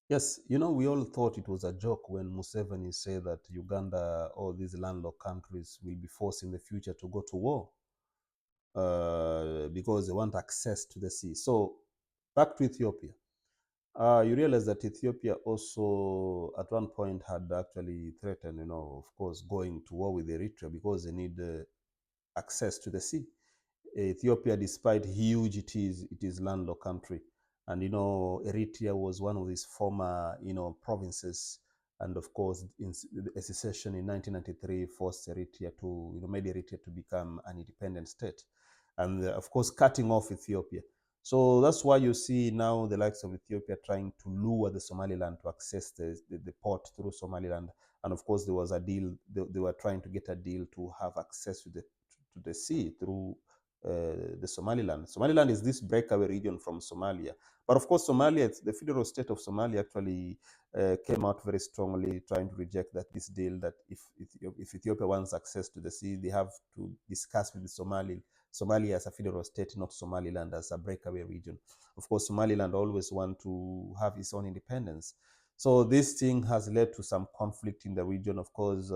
Yes, we all thought it was a joke when Museveni said that Uganda, all these landlocked countries, will be forced in the future to go to war because they want access to the sea. So, back to Ethiopia. You realize that Ethiopia also, at one point, had actually threatened, of course, going to war with Eritrea because they need access to the sea. Ethiopia, despite huge it is landlocked country, and Eritrea was one of these former provinces, and of course, in a secession in 1993 forced Eritrea to made Eritrea to become an independent state, and of course cutting off Ethiopia. So that's why you see now the likes of Ethiopia trying to lure the Somaliland to access the port through Somaliland, and of course there was a deal. They were trying to get a deal to have access to the sea through the Somaliland. Somaliland is this breakaway region from Somalia. But of course, Somalia, the federal state of Somalia actually came out very strongly trying to reject this deal that if Ethiopia wants access to the sea, they have to discuss with Somalia as a federal state, not Somaliland as a breakaway region. Of course, Somaliland always want to have its own independence. So this thing has led to some conflict in the region. Of course,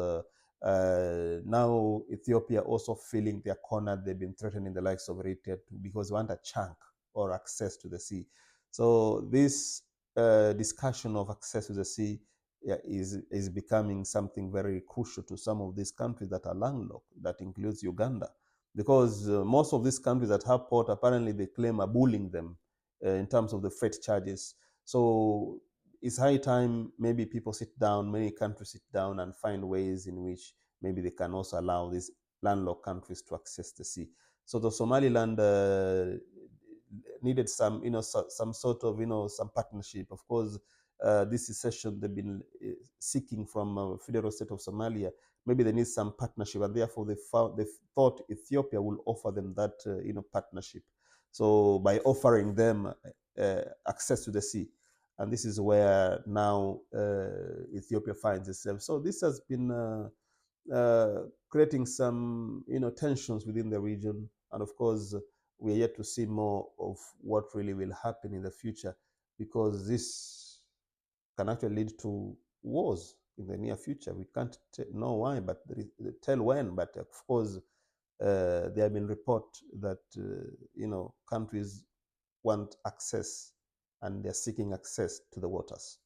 now Ethiopia also feeling their corner. They've been threatening the likes of Eritrea because they want a chunk or access to the sea. So this discussion of access to the sea, yeah, is becoming something very crucial to some of these countries that are landlocked. That includes Uganda, because most of these countries that have port, apparently they claim are bullying them in terms of the freight charges. So it's high time maybe people sit down, many countries sit down and find ways in which maybe they can also allow these landlocked countries to access the sea. So the Somaliland needed some, some sort of, some partnership. Of course, this secession they've been seeking from federal state of Somalia. Maybe they need some partnership, and therefore they thought Ethiopia will offer them that, partnership. So by offering them access to the sea, and this is where now Ethiopia finds itself. So this has been creating some tensions within the region, and of course we are yet to see more of what really will happen in the future, because this can actually lead to wars in the near future. We can't know why, but tell when. But of course, there have been reports that countries want access, and they're seeking access to the waters.